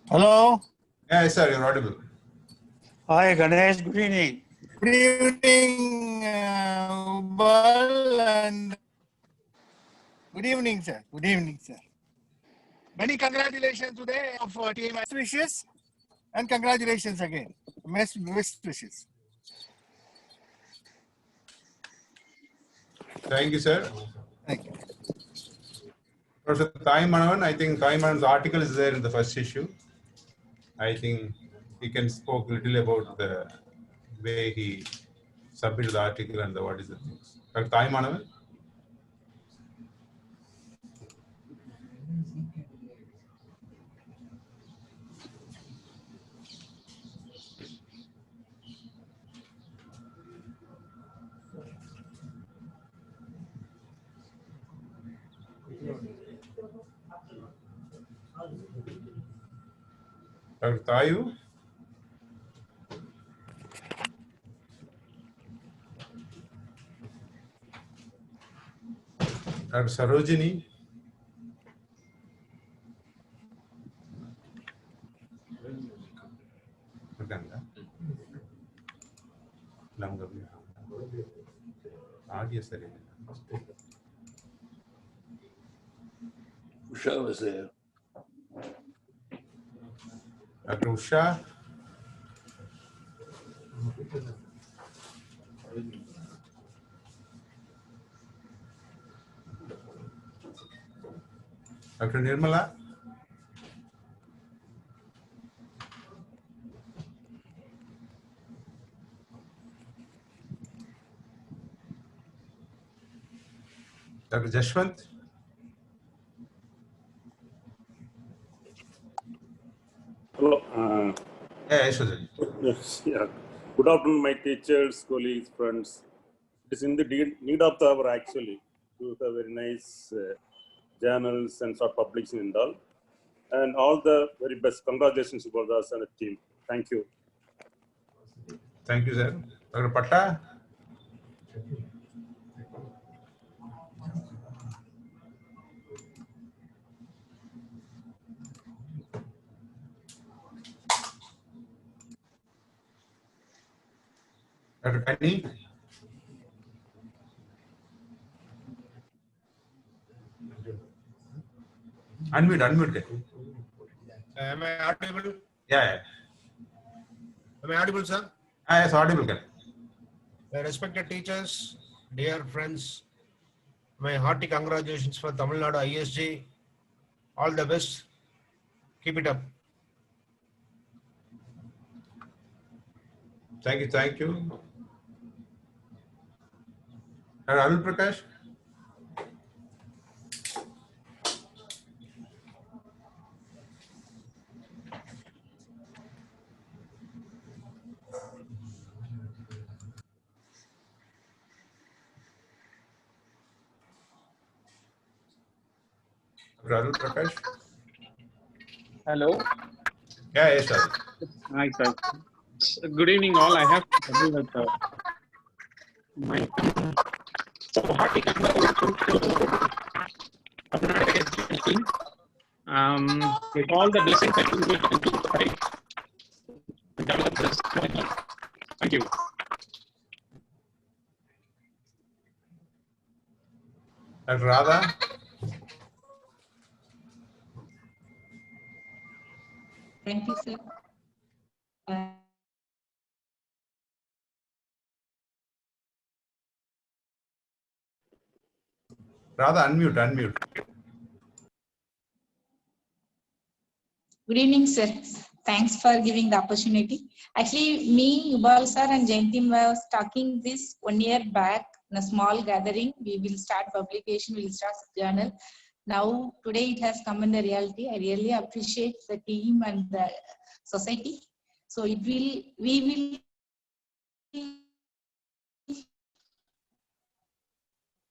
Hello. Yeah, sir, you're audible. Hi, Ganesh. Good evening. Good evening, Bal, and good evening, sir. Good evening, sir. Many congratulations today of team best wishes, and congratulations again. Best wishes. Thank you, sir. Thank you. Professor Thai Manavan, I think Thai Manavan's article is there in the first issue. I think he can spoke a little about the way he submitted the article and what is the things. Dr. Thai Manavan? Dr. Tayu? Dr. Sarojini? Usha was there. Dr. Usha? Dr. Nirmala? Dr. Jashwant? Hello. Yes, yeah. Good afternoon, my teachers, colleagues, friends. It is in the need of the hour actually to have very nice journals and short publication and all. And all the very best. Congratulations for us and the team. Thank you. Thank you, sir. Dr. Patta? Dr. Kani? Unmute. Am I audible? Yeah. Am I audible, sir? Yes, audible. Respected teachers, dear friends, my hearty congratulations for Tamil Nadu ISG. All the best. Keep it up. Thank you. Arul Prakash? Arul Prakash? Hello. Yeah, yes, sir. Hi, sir. Good evening, all. I have to tell you that my hearty congratulations to with all the blessings I can develop this. Thank you. Dr. Radha? Thank you, sir. Radha, unmute. Good evening, sir. Thanks for giving the opportunity. Actually, me, Yubal sir and Jayantim was talking this 1 year back in a small gathering. We will start publication, we will start journal. Now, today it has come in the reality. I really appreciate the team and the society. So we will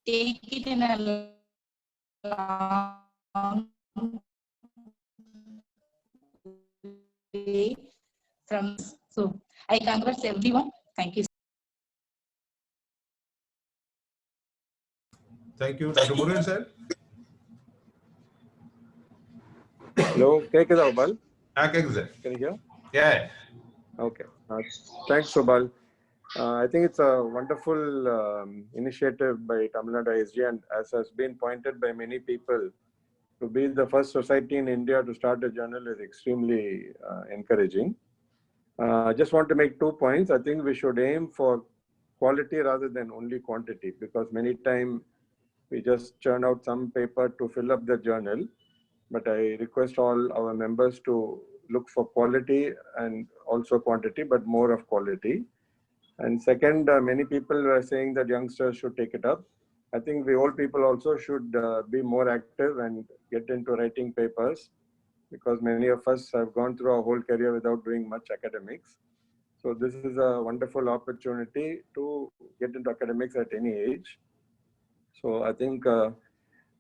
take it in a long way from. So I congratulate everyone. Thank you. Thank you. Dr. Murugan, sir? Hello, Kekada Subal. Kekada. Can you hear? Yeah. Okay. Thanks, Subal. I think it's a wonderful initiative by Tamil Nadu ISG, and as has been pointed by many people, to be the first society in India to start a journal is extremely encouraging. I just want to make 2 points. I think we should aim for quality rather than only quantity, because many times we just churn out some paper to fill up the journal. But I request all our members to look for quality and also quantity, but more of quality. And second, many people were saying that youngsters should take it up. I think we old people also should be more active and get into writing papers, because many of us have gone through our whole career without doing much academics. So this is a wonderful opportunity to get into academics at any age. So I think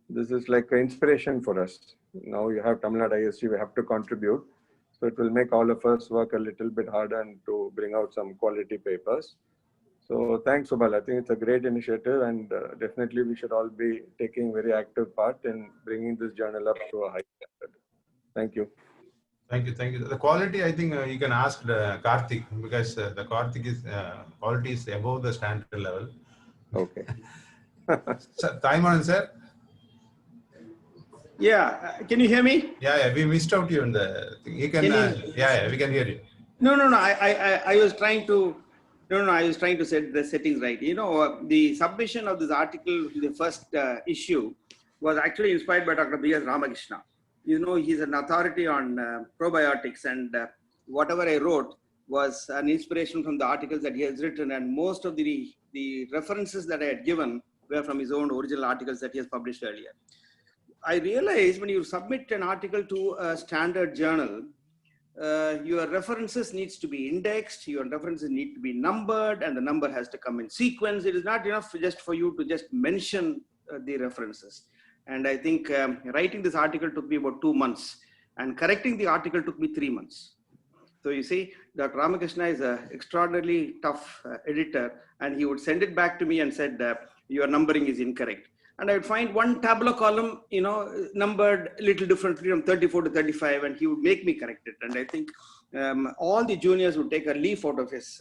this is like an inspiration for us. Now you have Tamil Nadu ISG, we have to contribute. So it will make all of us work a little bit harder and to bring out some quality papers. So thanks, Subal. I think it's a great initiative, and definitely we should all be taking very active part in bringing this journal up to a high standard. Thank you. Thank you. The quality, I think you can ask Karthik, because the Karthik is quality is above the standard level. Okay. Taiman, sir? Yeah, can you hear me? Yeah, we missed out you in the thing. You can, yeah, we can hear you. No, I was trying to, I was trying to set the settings right. You know, the submission of this article, the first issue, was actually inspired by Dr. B.S. Ramakrishna. You know, he's an authority on probiotics, and whatever I wrote was an inspiration from the articles that he has written, and most of the references that I had given were from his own original articles that he has published earlier. I realized when you submit an article to a standard journal, your references needs to be indexed, your references need to be numbered, and the number has to come in sequence. It is not enough just for you to just mention the references. And I think writing this article took me about 2 months, and correcting the article took me 3 months. So you see, Dr. Ramakrishna is an extraordinarily tough editor, and he would send it back to me and said, your numbering is incorrect. And I would find one tabular column, you know, numbered a little differently from 34 to 35, and he would make me correct it. And I think all the juniors would take a leaf out of his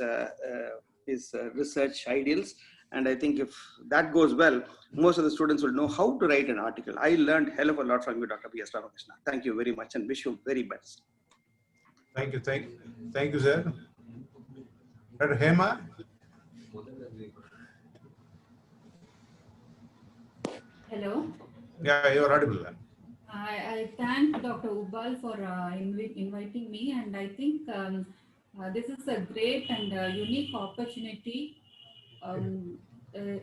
his research ideals. And I think if that goes well, most of the students will know how to write an article. I learned hell of a lot from you, Dr. B.S. Ramakrishna. Thank you very much and wish you very best. Thank you, thank you, sir. Dr. Hema? Hello. Yeah, you are audible. I thank Dr. Ubal for inviting me, and I think this is a great and unique opportunity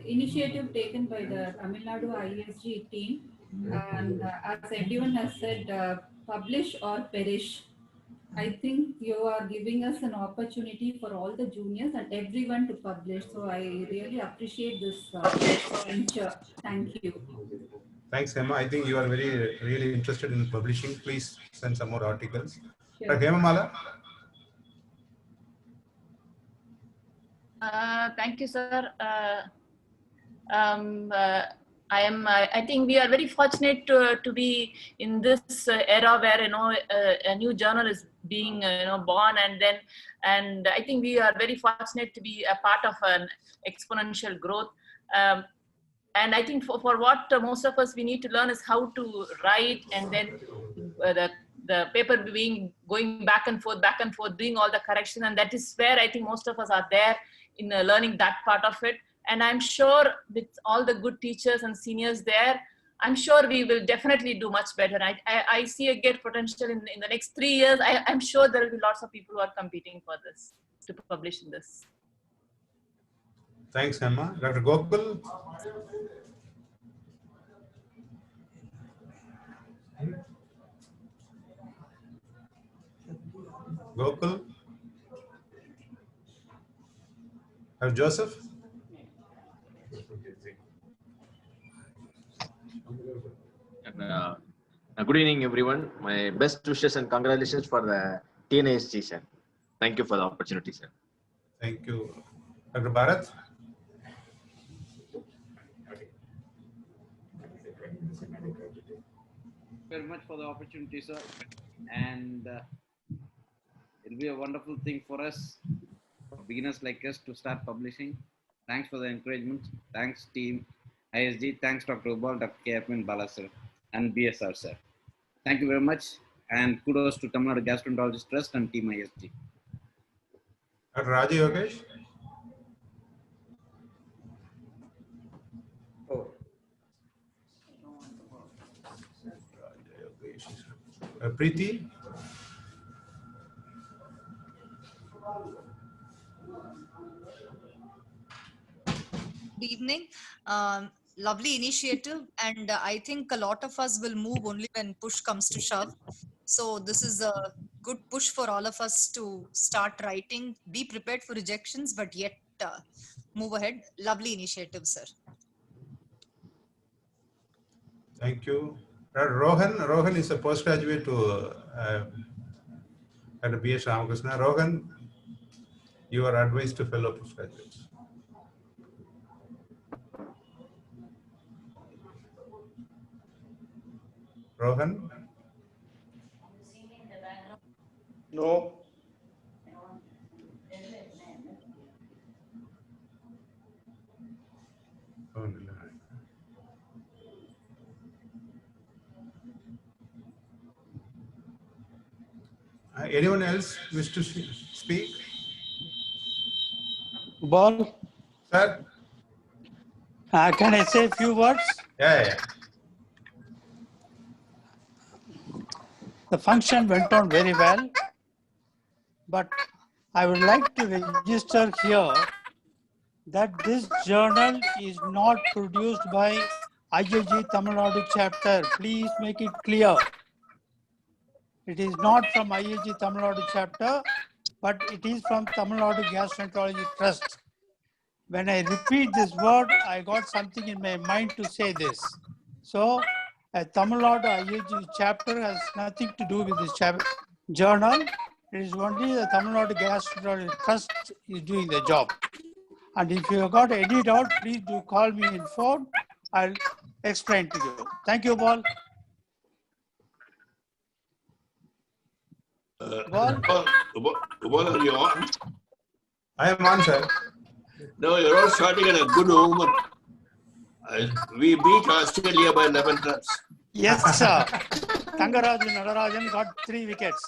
initiative taken by the Tamil Nadu ISG team. And as everyone has said, publish or perish. I think you are giving us an opportunity for all the juniors and everyone to publish. So I really appreciate this venture. Thank you. Thanks, Hema. I think you are really interested in publishing. Please send some more articles. Sure. Hema Mala? Thank you, sir. I think we are very fortunate to be in this era where a new journal is being born, and I think we are very fortunate to be a part of an exponential growth. And I think for what most of us we need to learn is how to write, and then the paper going back and forth, doing all the correction, and that is where I think most of us are there in learning that part of it. And I'm sure with all the good teachers and seniors there, I'm sure we will definitely do much better. I see a great potential in the next 3 years. I'm sure there will be lots of people who are competing for this, to publish in this. Thanks, Hema. Dr. Gokul? Gokul? Joseph? Good evening, everyone. My best wishes and congratulations for the TNISG, sir. Thank you for the opportunity, sir. Thank you. Dr. Bharat? Very much for the opportunity, sir. And it'll be a wonderful thing for us, for beginners like us, to start publishing. Thanks for the encouragement. Thanks, team ISG. Thanks, Dr. Ubal, Dr. KRP, and Bala, sir, and BSR, sir. Thank you very much. And kudos to Tamil Nadu Gastroenterology Trust and team ISG. Dr. Raji Yogesh? Preeti? Good evening. Lovely initiative, and I think a lot of us will move only when push comes to shove. So this is a good push for all of us to start writing, be prepared for rejections, but yet move ahead. Lovely initiative, sir. Thank you. Rohan is a postgraduate to at B.S. Ramakrishna. Rohan, you are advised to fellow postgraduates. Rohan? No. Anyone else wish to speak? Ball? Sir? Can I say a few words? Yeah. The function went on very well, but I would like to register here that this journal is not produced by IIG Tamil Nadu chapter. Please make it clear. It is not from IIG Tamil Nadu chapter, but it is from Tamil Nadu Gastroenterology Trust. When I repeat this word, I got something in my mind to say this. So, a Tamil Nadu IIG chapter has nothing to do with this journal. It is only the Tamil Nadu Gastroenterology Trust is doing the job. And if you have got any doubt, please do call me in phone. I'll explain to you. Thank you, Paul. Ubal, are you on? I am on, sir. No, you're all starting on a good woman. We beat Australia by 11 runs. Yes, sir. Thangaraju Nagarajan got 3 wickets.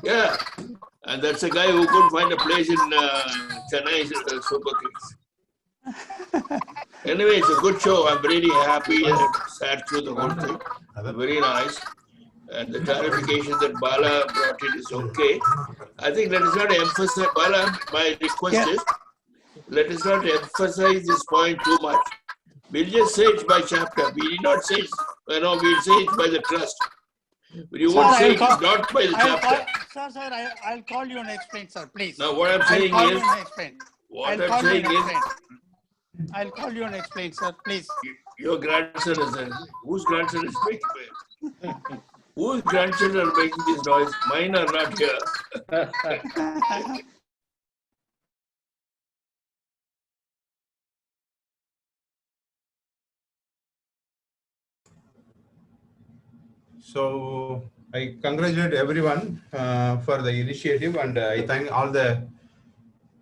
Yeah, and that's a guy who couldn't find a place in Chennai Super Kings. Anyway, it's a good show. I'm really happy and sad through the whole thing. Very nice. And the clarification that Bala brought in is okay. I think let us not emphasize, Bala, my request is, let us not emphasize this point too much. We'll just say it by chapter. We did not say it, we'll say it by the trust. But you won't say it not by the chapter. Sir, I'll call you and explain, sir, please. Now what I'm saying is, I'll call you and explain, sir, please. Your grandson is whose grandson is making whose grandchildren are making this noise? Mine are not here. So I congratulate everyone for the initiative, and I thank all the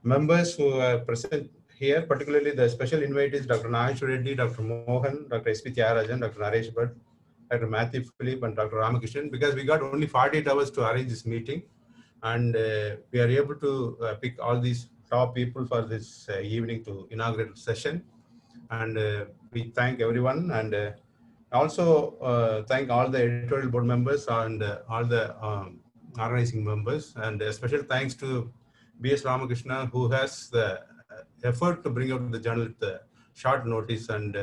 members who are present here, particularly the special invitees, Dr. Nagesh Reddy, Dr. Mohan, Dr. S.P. Tyagarajan, Dr. Naresh Bhatt, Dr. Matthew Philip, and Dr. Ramakrishnan, because we got only 48 hours to arrange this meeting, and we are able to pick all these top people for this evening to inaugurate session. And we thank everyone, and also thank all the editorial board members and all the organizing members, and a special thanks to B.S. Ramakrishna, who has the effort to bring out the journal at the short notice, and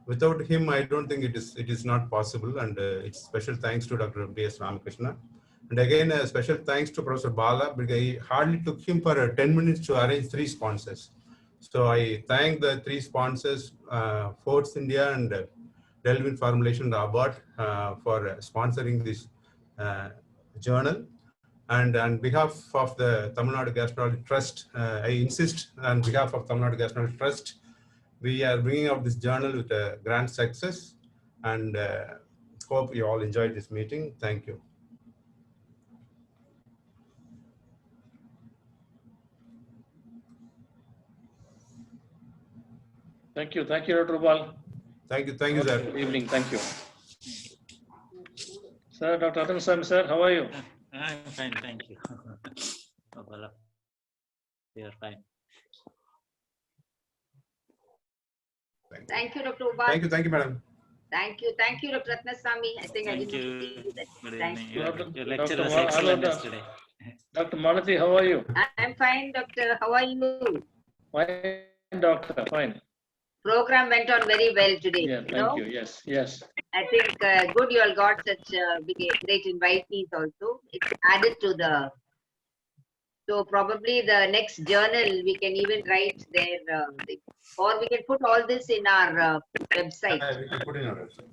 without him, I don't think it is not possible. And it's special thanks to Dr. B.S. Ramakrishna. And again, a special thanks to Professor Bala, because he hardly took him for 10 minutes to arrange 3 sponsors. So I thank the 3 sponsors, Forts India and Delvin Formulation Award for sponsoring this journal. And on behalf of the Tamil Nadu Gastroenterology Trust, I insist on behalf of Tamil Nadu Gastroenterology Trust, we are bringing out this journal with a grand success, and hope you all enjoyed this meeting. Thank you. Thank you, Dr. Rubal. Thank you, sir. Good evening, thank you. Sir, Dr. Atan Sami, sir, how are you? I'm fine, thank you. We are fine. Thank you, Dr. Ubal. Thank you, madam. Thank you, Dr. Ratnaswamy. I think I didn't see that. Thank you. Your lecture was excellent yesterday. Dr. Malati, how are you? I'm fine, Doctor. How are you? Fine, Doctor, fine. Program went on very well today. Yeah, thank you. Yes. I think good you all got such great invitees also. It's added to the. So probably the next journal we can even write there, or we can put all this in our website. We can put in our website.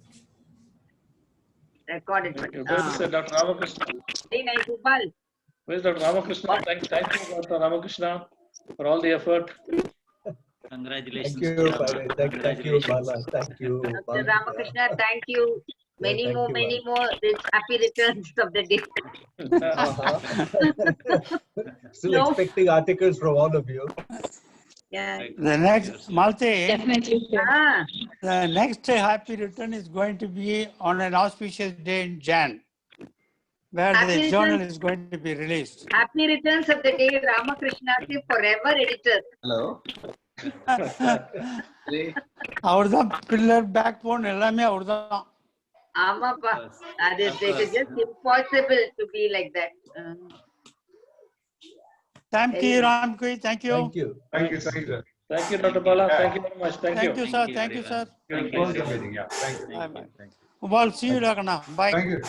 Record it. Where is Dr. Ramakrishna? Very nice, Upal. Where is Dr. Ramakrishna? Thank you, Dr. Ramakrishna, for all the effort. Congratulations. Thank you, thank you, Bala. Thank you, Dr. Ramakrishna, thank you. Many more happy returns of the day. Still expecting articles from all of you. Yeah. The next, Malte, Definitely. the next happy return is going to be on an auspicious day in Jan, where the journal is going to be released. Happy returns of the day, Ramakrishna, forever editor. Hello. அவர்தான் pillar back phone எல்லாமே அவர்தான். ஆமாப்பா, it is just impossible to be like that. Thank you, Ramki. Thank you. Thank you, sir. Thank you, Dr. Bala. Thank you very much. Thank you. Thank you, sir. Thank you. Well, see you, Bye. Thank you.